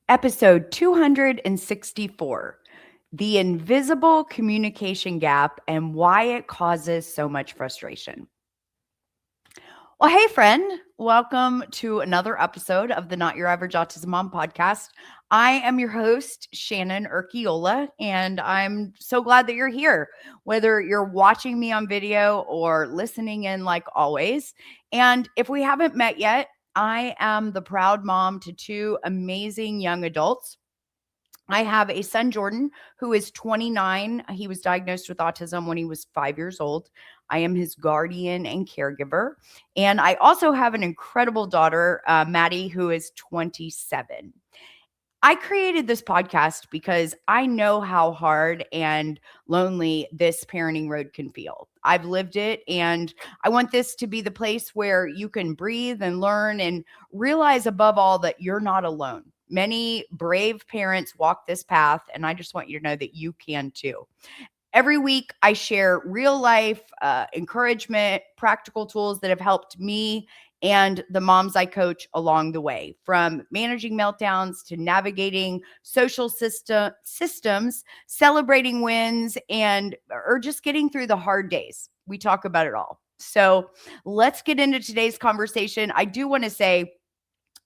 Episode 264, The Invisible Communication Gap and Why It Causes So Much Frustration. Well, hey, friend, welcome to another episode of the Not Your Average Autism Mom podcast. I am your host, Shannon Urquiola, and I'm so glad that you're here, whether you're watching me on video or listening in like always. And if we haven't met yet, I am the proud mom to two amazing young adults. I have a son, Jordan, who is 29. He was diagnosed with autism when he was 5 years old. I am his guardian and caregiver. And I also have an incredible daughter, Maddie, who is 27. I created this podcast because I know how hard and lonely this parenting road can feel. I've lived it, and I want this to be the place where you can breathe and learn and realize above all that you're not alone. Many brave parents walk this path, and I just want you to know that you can too. Every week, I share real life encouragement, practical tools that have helped me and the moms I coach along the way, from managing meltdowns to navigating social systems, celebrating wins, and or just getting through the hard days. We talk about it all. So let's get into today's conversation. I do want to say,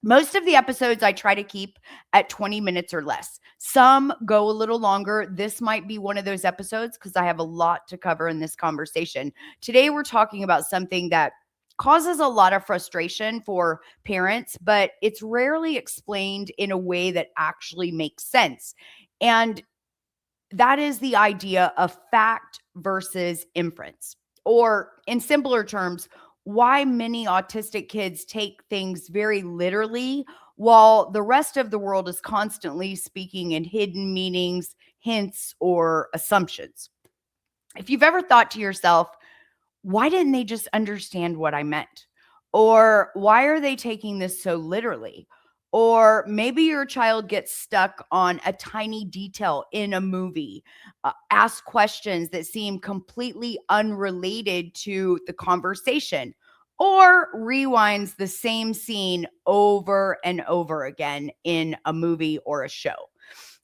most of the episodes I try to keep at 20 minutes or less. Some go a little longer. This might be one of those episodes because I have a lot to cover in this conversation. Today, we're talking about something that causes a lot of frustration for parents, but it's rarely explained in a way that actually makes sense. And that is the idea of fact versus inference, or in simpler terms, why many autistic kids take things very literally while the rest of the world is constantly speaking in hidden meanings, hints, or assumptions. If you've ever thought to yourself, why didn't they just understand what I meant? Or why are they taking this so literally? Or maybe your child gets stuck on a tiny detail in a movie, ask questions that seem completely unrelated to the conversation, or rewinds the same scene over and over again in a movie or a show.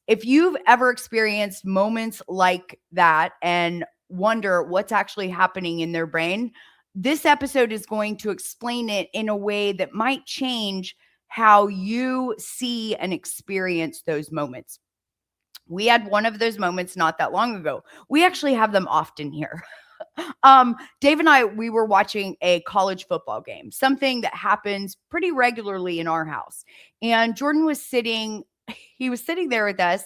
If you've ever experienced moments like that and wonder what's actually happening in their brain, this episode is going to explain it in a way that might change how you see and experience those moments. We had one of those moments not that long ago. We actually have them often here. Dave and I, we were watching a college football game, something that happens pretty regularly in our house. And Jordan was he was sitting there with us.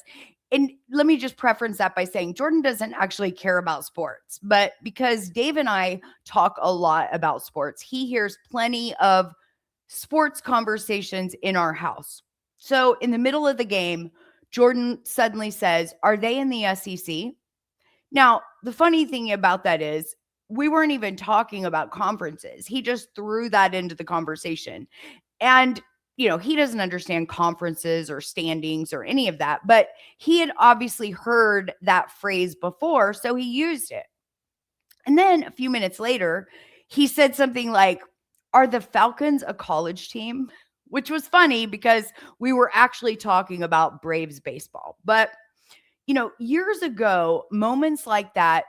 And let me just preference that by saying Jordan doesn't actually care about sports, but because Dave and I talk a lot about sports, he hears plenty of sports conversations in our house. So in the middle of the game, Jordan suddenly says, "Are they in the SEC?" Now, the funny thing about that is we weren't even talking about conferences. He just threw that into the conversation. And, he doesn't understand conferences or standings or any of that, but he had obviously heard that phrase before, so he used it. And then a few minutes later, he said something like, "Are the Falcons a college team?" Which was funny because we were actually talking about Braves baseball. But years ago, moments like that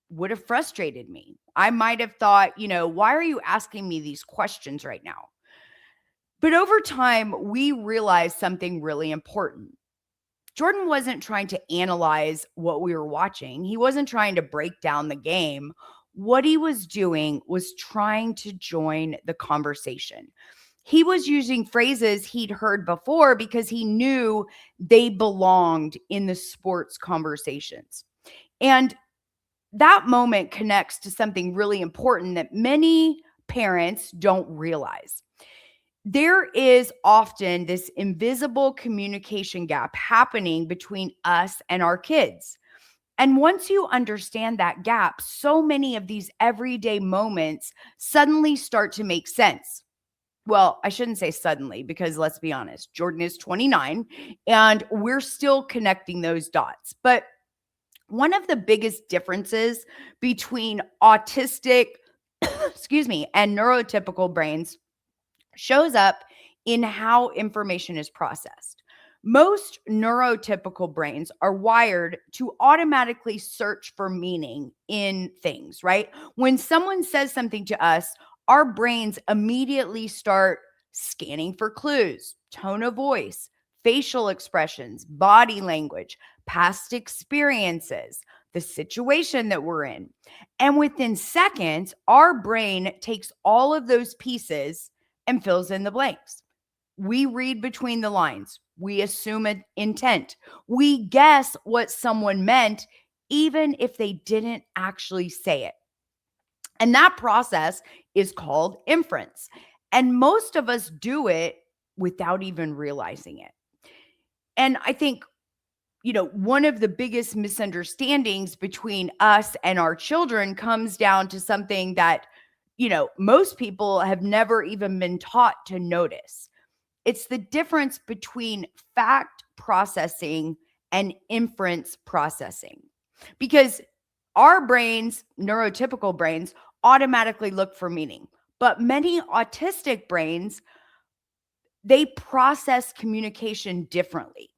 would have frustrated me. I might have thought, why are you asking me these questions right now? But over time, we realized something really important. Jordan wasn't trying to analyze what we were watching. He wasn't trying to break down the game. What he was doing was trying to join the conversation. He was using phrases he'd heard before because he knew they belonged in the sports conversations. And that moment connects to something really important that many parents don't realize. There is often this invisible communication gap happening between us and our kids. And once you understand that gap, so many of these everyday moments suddenly start to make sense. Well, I shouldn't say suddenly because let's be honest, Jordan is 29 and we're still connecting those dots. But one of the biggest differences between autistic, and neurotypical brains shows up in how information is processed. Most neurotypical brains are wired to automatically search for meaning in things, right? When someone says something to us, our brains immediately start scanning for clues, tone of voice, facial expressions, body language, past experiences, the situation that we're in. And within seconds, our brain takes all of those pieces and fills in the blanks. We read between the lines. We assume an intent. We guess what someone meant, even if they didn't actually say it. And that process is called inference. And most of us do it without even realizing it. And I think, one of the biggest misunderstandings between us and our children comes down to something that, most people have never even been taught to notice. It's the difference between fact processing and inference processing. Because our brains, neurotypical brains, automatically look for meaning. But many autistic brains, they process communication differently,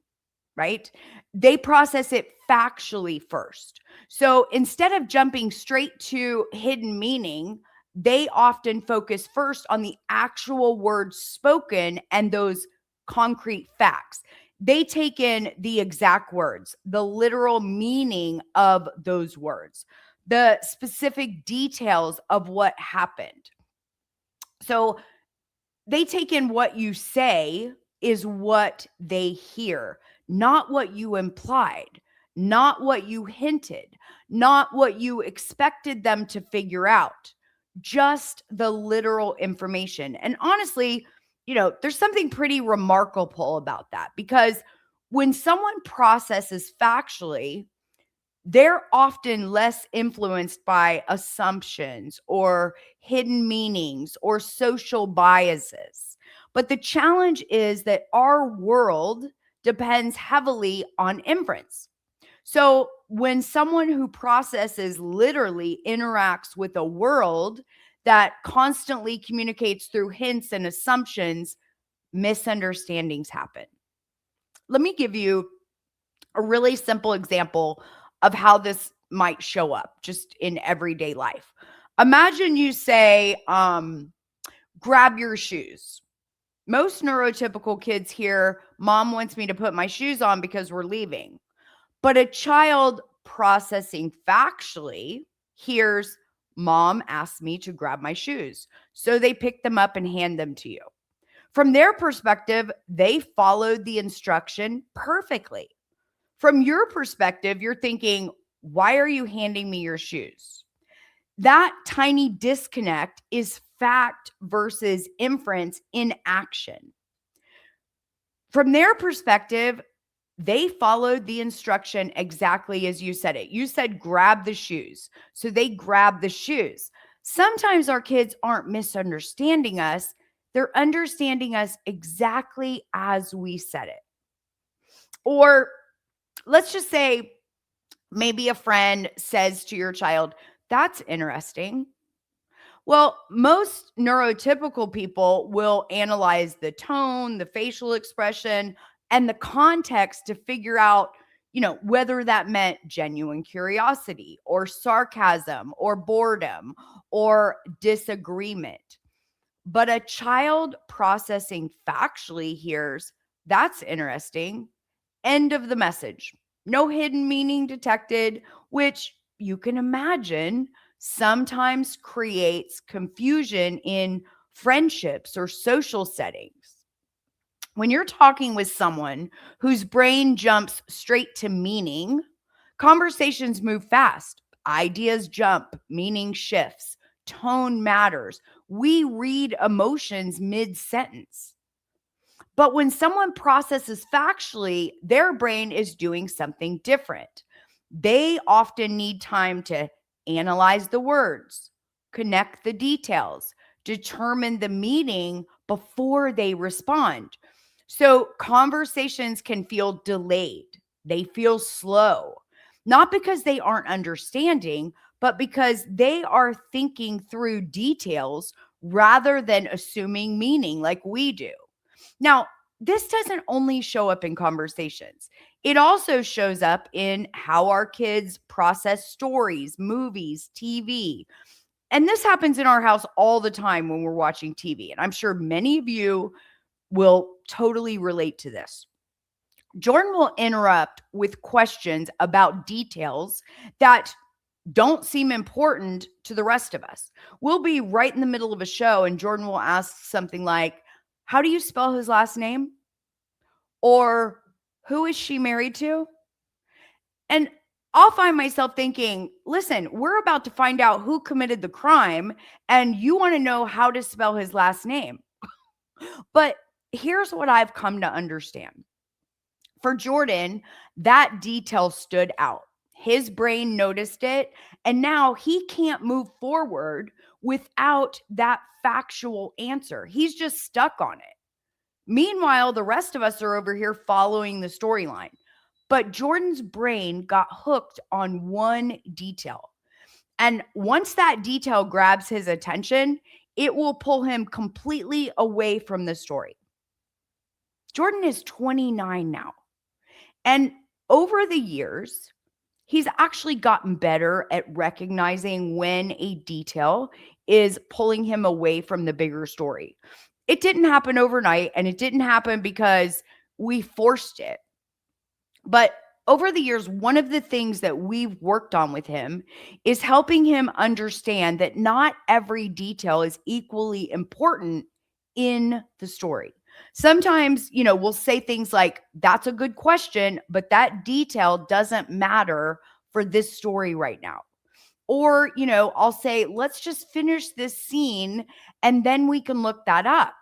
right? They process it factually first. So instead of jumping straight to hidden meaning, they often focus first on the actual words spoken and those concrete facts. They take in the exact words, the literal meaning of those words, the specific details of what happened. So they take in what you say is what they hear, not what you implied, not what you hinted, not what you expected them to figure out, just the literal information. And honestly, there's something pretty remarkable about that because when someone processes factually, they're often less influenced by assumptions or hidden meanings or social biases. But the challenge is that our world depends heavily on inference. So when someone who processes literally interacts with a world that constantly communicates through hints and assumptions, misunderstandings happen. Let me give you a really simple example of how this might show up just in everyday life. Imagine you say, grab your shoes. Most neurotypical kids hear, Mom wants me to put my shoes on because we're leaving. But a child processing factually hears, Mom asked me to grab my shoes. So they pick them up and hand them to you. From their perspective, they followed the instruction perfectly. From your perspective, you're thinking, why are you handing me your shoes? That tiny disconnect is fact versus inference in action. From their perspective, they followed the instruction exactly as you said it. You said, grab the shoes. So they grabbed the shoes. Sometimes our kids aren't misunderstanding us. They're understanding us exactly as we said it. Or let's just say maybe a friend says to your child, that's interesting. Well, most neurotypical people will analyze the tone, the facial expression, and the context to figure out, whether that meant genuine curiosity or sarcasm or boredom or disagreement. But a child processing factually hears, that's interesting. End of the message. No hidden meaning detected, which you can imagine sometimes creates confusion in friendships or social settings. When you're talking with someone whose brain jumps straight to meaning, conversations move fast, ideas jump, meaning shifts, tone matters. We read emotions mid sentence. But when someone processes factually, their brain is doing something different. They often need time to analyze the words, connect the details, determine the meaning before they respond. So conversations can feel delayed. They feel slow, not because they aren't understanding, but because they are thinking through details rather than assuming meaning like we do. Now, this doesn't only show up in conversations. It also shows up in how our kids process stories, movies, TV. And this happens in our house all the time when we're watching TV. And I'm sure many of you will totally relate to this. Jordan will interrupt with questions about details that don't seem important to the rest of us. We'll be right in the middle of a show and Jordan will ask something like, "How do you spell his last name?" Or, "Who is she married to?" And I'll find myself thinking, listen, we're about to find out who committed the crime, and you want to know how to spell his last name. But here's what I've come to understand. For Jordan, that detail stood out. His brain noticed it, and now he can't move forward without that factual answer. He's just stuck on it. Meanwhile, the rest of us are over here following the storyline. But Jordan's brain got hooked on one detail. And once that detail grabs his attention, it will pull him completely away from the story. Jordan is 29 now. And over the years, he's actually gotten better at recognizing when a detail is pulling him away from the bigger story. It didn't happen overnight, and it didn't happen because we forced it. But over the years, one of the things that we've worked on with him is helping him understand that not every detail is equally important in the story. Sometimes, we'll say things like, "That's a good question, but that detail doesn't matter for this story right now." Or, I'll say, "Let's just finish this scene and then we can look that up."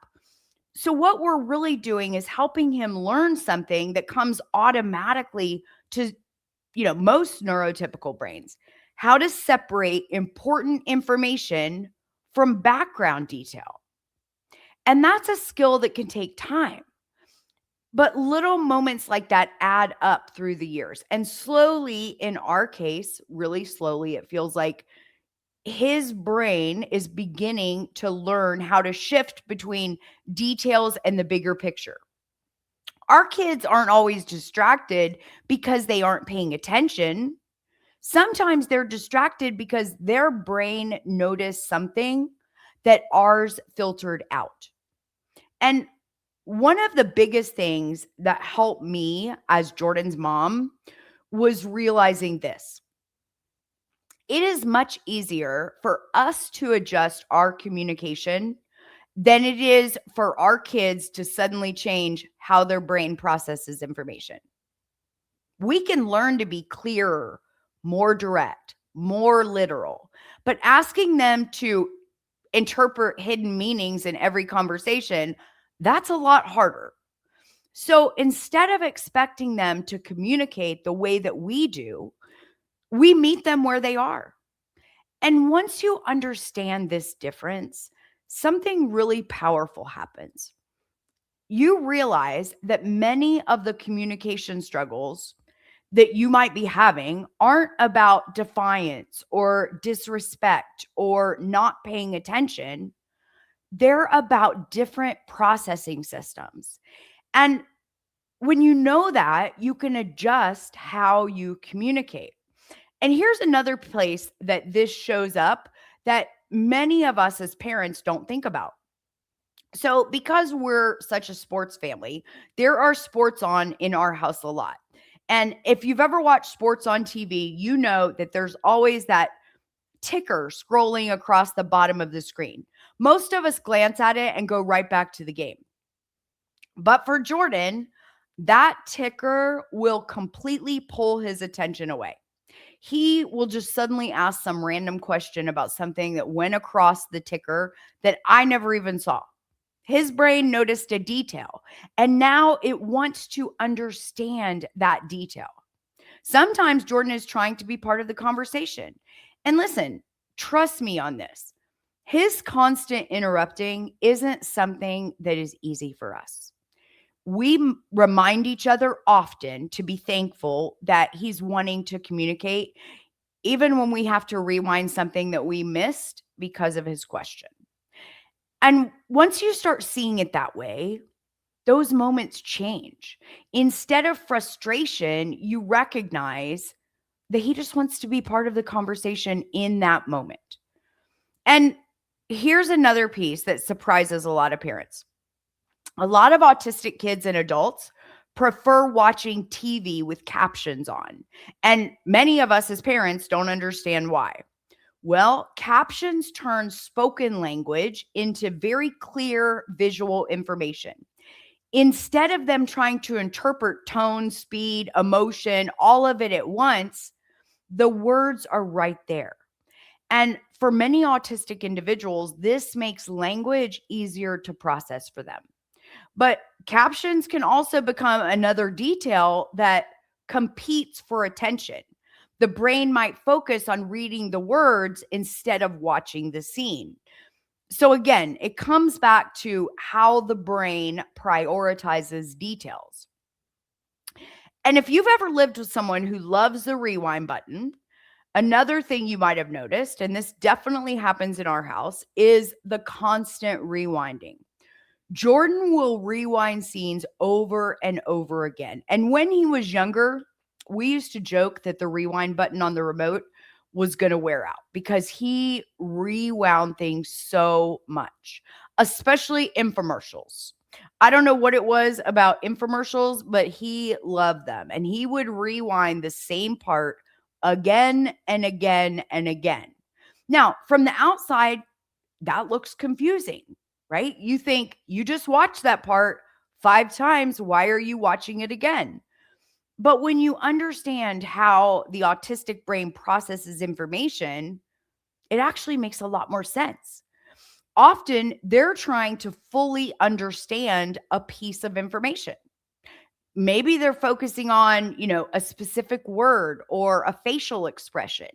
So, what we're really doing is helping him learn something that comes automatically to, most neurotypical brains: how to separate important information from background detail. And that's a skill that can take time. But little moments like that add up through the years. And slowly, in our case, really slowly, it feels like his brain is beginning to learn how to shift between details and the bigger picture. Our kids aren't always distracted because they aren't paying attention. Sometimes they're distracted because their brain noticed something that ours filtered out. And one of the biggest things that helped me as Jordan's mom was realizing this: it is much easier for us to adjust our communication than it is for our kids to suddenly change how their brain processes information. We can learn to be clearer, more direct, more literal, but asking them to interpret hidden meanings in every conversation, that's a lot harder. So instead of expecting them to communicate the way that we do, we meet them where they are. And once you understand this difference, something really powerful happens. You realize that many of the communication struggles that you might be having aren't about defiance or disrespect or not paying attention. They're about different processing systems. And when you know that, you can adjust how you communicate. And here's another place that this shows up that many of us as parents don't think about. So, because we're such a sports family, there are sports on in our house a lot. And if you've ever watched sports on TV, you know that there's always that ticker scrolling across the bottom of the screen. Most of us glance at it and go right back to the game. But for Jordan, that ticker will completely pull his attention away. He will just suddenly ask some random question about something that went across the ticker that I never even saw. His brain noticed a detail, and now it wants to understand that detail. Sometimes Jordan is trying to be part of the conversation. And listen, trust me on this. His constant interrupting isn't something that is easy for us. We remind each other often to be thankful that he's wanting to communicate, even when we have to rewind something that we missed because of his question. And once you start seeing it that way, those moments change. Instead of frustration, you recognize that he just wants to be part of the conversation in that moment. And here's another piece that surprises a lot of parents. A lot of autistic kids and adults prefer watching TV with captions on. And many of us as parents don't understand why. Well, captions turn spoken language into very clear visual information. Instead of them trying to interpret tone, speed, emotion, all of it at once, the words are right there. And for many autistic individuals, this makes language easier to process for them. But captions can also become another detail that competes for attention. The brain might focus on reading the words instead of watching the scene. So again, it comes back to how the brain prioritizes details. And if you've ever lived with someone who loves the rewind button, another thing you might have noticed, and this definitely happens in our house, is the constant rewinding. Jordan will rewind scenes over and over again. And when he was younger, we used to joke that the rewind button on the remote was going to wear out because he rewound things so much, especially infomercials. I don't know what it was about infomercials, but he loved them. And he would rewind the same part again and again and again. Now, from the outside, that looks confusing, right? You think you just watched that part 5 times. Why are you watching it again? But when you understand how the autistic brain processes information, it actually makes a lot more sense. Often they're trying to fully understand a piece of information. Maybe they're focusing on, a specific word or a facial expression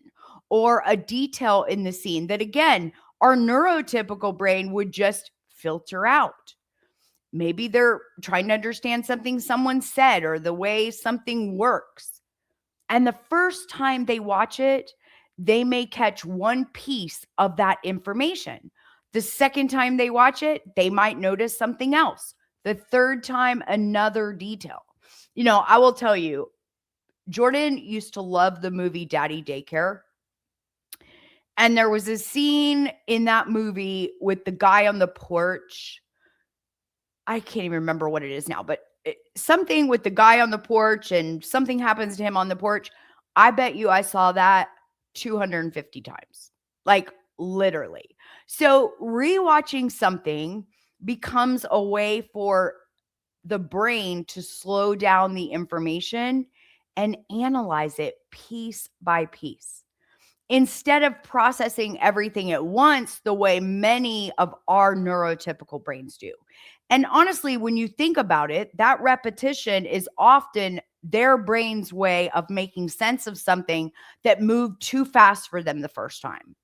or a detail in the scene that, again, our neurotypical brain would just filter out. Maybe they're trying to understand something someone said or the way something works. And the first time they watch it, they may catch one piece of that information. The second time they watch it, they might notice something else. The third time, another detail. I will tell you, Jordan used to love the movie Daddy Daycare. And there was a scene in that movie with the guy on the porch. I can't even remember what it is now, but something with the guy on the porch and something happens to him on the porch. I bet you I saw that 250 times, like literally. So rewatching something becomes a way for the brain to slow down the information and analyze it piece by piece, instead of processing everything at once the way many of our neurotypical brains do. And honestly, when you think about it, that repetition is often their brain's way of making sense of something that moved too fast for them the first time.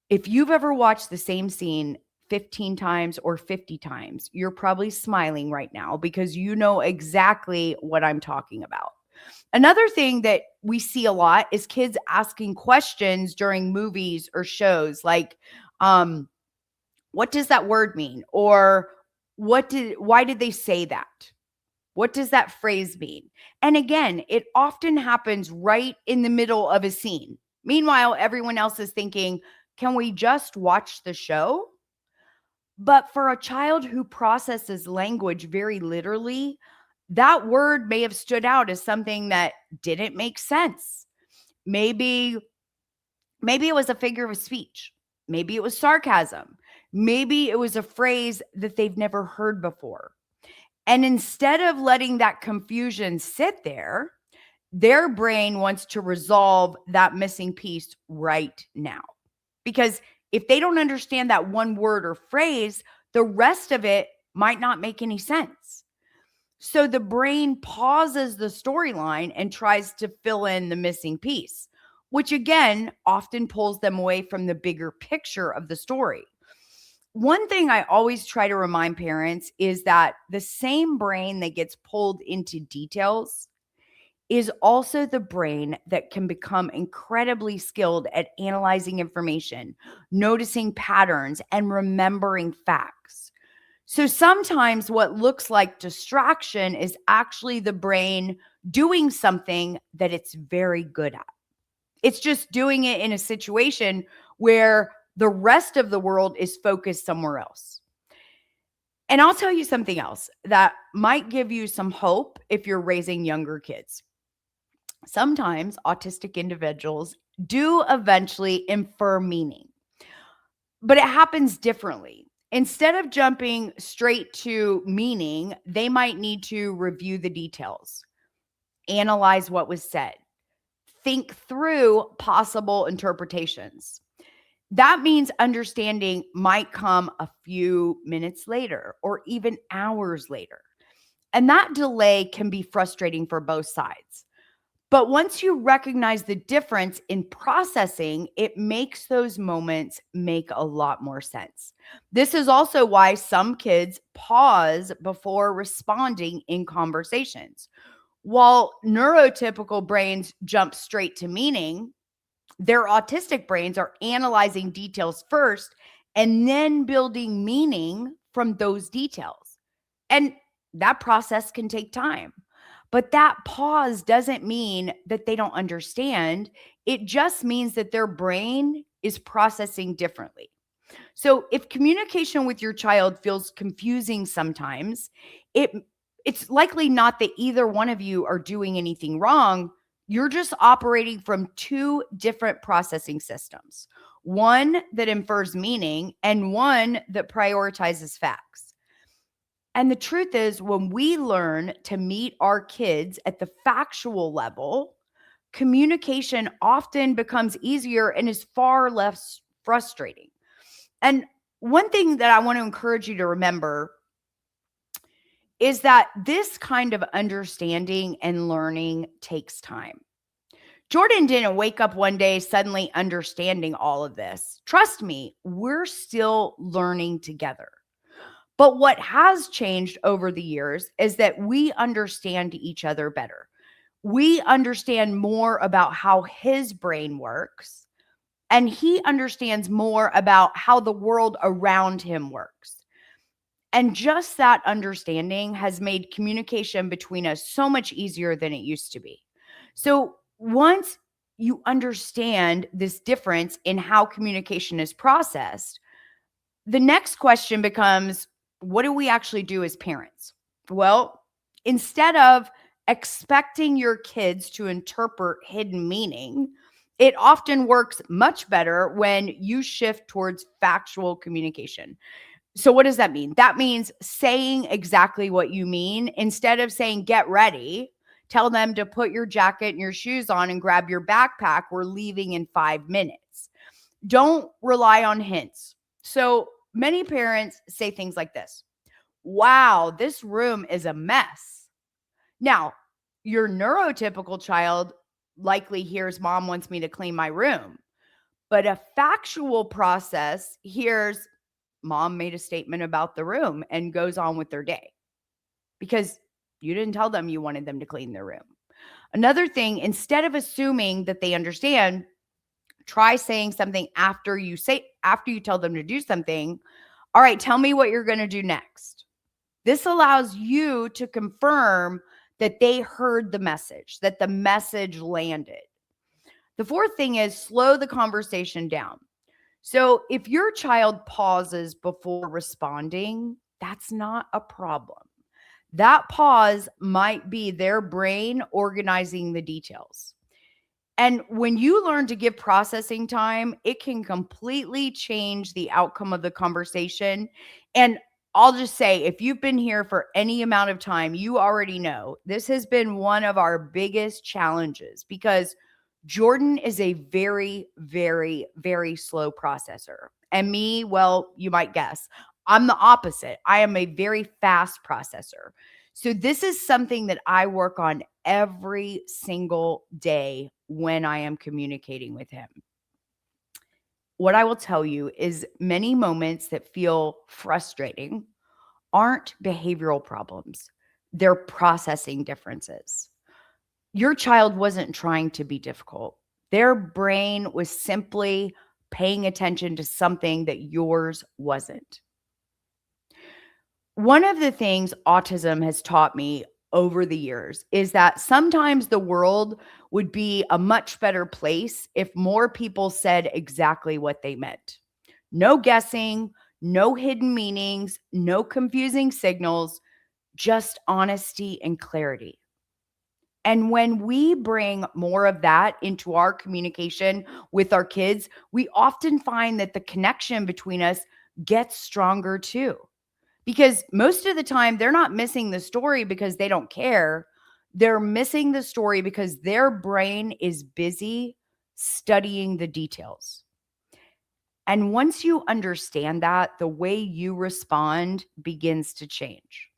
If you've ever watched the same scene 15 times or 50 times, you're probably smiling right now because you know exactly what I'm talking about. Another thing that we see a lot is kids asking questions during movies or shows like, what does that word mean? Or why did they say that? What does that phrase mean? And again, it often happens right in the middle of a scene. Meanwhile, everyone else is thinking, can we just watch the show? But for a child who processes language very literally, that word may have stood out as something that didn't make sense. Maybe it was a figure of speech. Maybe it was sarcasm. Maybe it was a phrase that they've never heard before. And instead of letting that confusion sit there, their brain wants to resolve that missing piece right now. Because if they don't understand that one word or phrase, the rest of it might not make any sense. So the brain pauses the storyline and tries to fill in the missing piece, which again often pulls them away from the bigger picture of the story. One thing I always try to remind parents is that the same brain that gets pulled into details is also the brain that can become incredibly skilled at analyzing information, noticing patterns, and remembering facts. So sometimes what looks like distraction is actually the brain doing something that it's very good at. It's just doing it in a situation where the rest of the world is focused somewhere else. And I'll tell you something else that might give you some hope if you're raising younger kids. Sometimes autistic individuals do eventually infer meaning, but it happens differently. Instead of jumping straight to meaning, they might need to review the details, analyze what was said, think through possible interpretations. That means understanding might come a few minutes later or even hours later. And that delay can be frustrating for both sides. But once you recognize the difference in processing, it makes those moments make a lot more sense. This is also why some kids pause before responding in conversations. While neurotypical brains jump straight to meaning, their autistic brains are analyzing details first and then building meaning from those details. And that process can take time. But that pause doesn't mean that they don't understand. It just means that their brain is processing differently. So if communication with your child feels confusing sometimes, it it's likely not that either one of you are doing anything wrong. You're just operating from two different processing systems. One that infers meaning and one that prioritizes facts. And the truth is, when we learn to meet our kids at the factual level, communication often becomes easier and is far less frustrating. And one thing that I want to encourage you to remember is that this kind of understanding and learning takes time. Jordan didn't wake up one day suddenly understanding all of this. Trust me, we're still learning together. But what has changed over the years is that we understand each other better. We understand more about how his brain works, and he understands more about how the world around him works. And just that understanding has made communication between us so much easier than it used to be. So once you understand this difference in how communication is processed, the next question becomes, what do we actually do as parents? Well, instead of expecting your kids to interpret hidden meaning, it often works much better when you shift towards factual communication. So, what does that mean? That means saying exactly what you mean. Instead of saying, get ready, tell them to put your jacket and your shoes on and grab your backpack. We're leaving in 5 minutes. Don't rely on hints. So, many parents say things like this: wow, this room is a mess. Now, your neurotypical child likely hears, mom wants me to clean my room. But a factual process hears, mom made a statement about the room and goes on with their day because you didn't tell them you wanted them to clean their room. Another thing, instead of assuming that they understand, try saying something after you tell them to do something. All right, tell me what you're going to do next. This allows you to confirm that they heard the message, that the message landed. The fourth thing is slow the conversation down. So if your child pauses before responding, that's not a problem. That pause might be their brain organizing the details. And when you learn to give processing time, it can completely change the outcome of the conversation. And I'll just say, if you've been here for any amount of time, you already know this has been one of our biggest challenges because Jordan is a very, very, very slow processor. And me, well, you might guess, I'm the opposite. I am a very fast processor. So this is something that I work on every single day when I am communicating with him. What I will tell you is many moments that feel frustrating aren't behavioral problems. They're processing differences. Your child wasn't trying to be difficult. Their brain was simply paying attention to something that yours wasn't. One of the things autism has taught me over the years is that sometimes the world would be a much better place if more people said exactly what they meant. No guessing, no hidden meanings, no confusing signals, just honesty and clarity. And when we bring more of that into our communication with our kids, we often find that the connection between us gets stronger too. Because most of the time, they're not missing the story because they don't care. They're missing the story because their brain is busy studying the details. And once you understand that, the way you respond begins to change.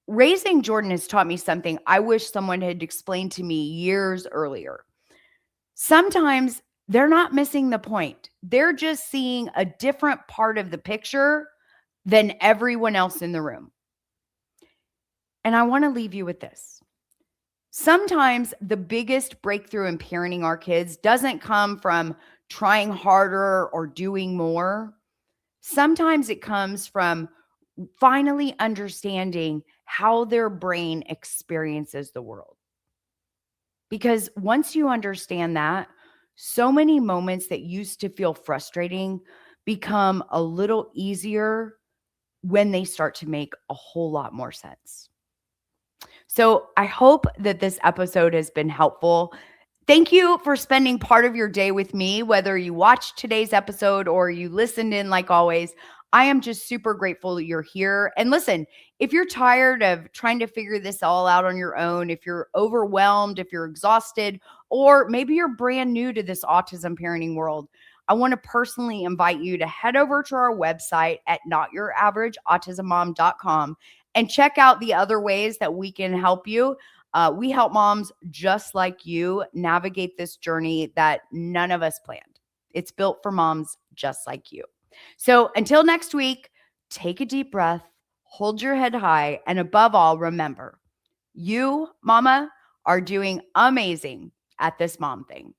Raising Jordan has taught me something I wish someone had explained to me years earlier. Sometimes they're not missing the point, they're just seeing a different part of the picture than everyone else in the room. And I want to leave you with this. Sometimes the biggest breakthrough in parenting our kids doesn't come from trying harder or doing more. Sometimes it comes from finally understanding how their brain experiences the world. Because once you understand that, so many moments that used to feel frustrating become a little easier when they start to make a whole lot more sense. So I hope that this episode has been helpful. Thank you for spending part of your day with me, whether you watched today's episode or you listened in like always. I am just super grateful that you're here. And listen, if you're tired of trying to figure this all out on your own, if you're overwhelmed, if you're exhausted, or maybe you're brand new to this autism parenting world, I want to personally invite you to head over to our website at notyouraverageautismmom.com and check out the other ways that we can help you. We help moms just like you navigate this journey that none of us planned. It's built for moms just like you. So until next week, take a deep breath, hold your head high, and above all, remember, you, mama, are doing amazing at this mom thing.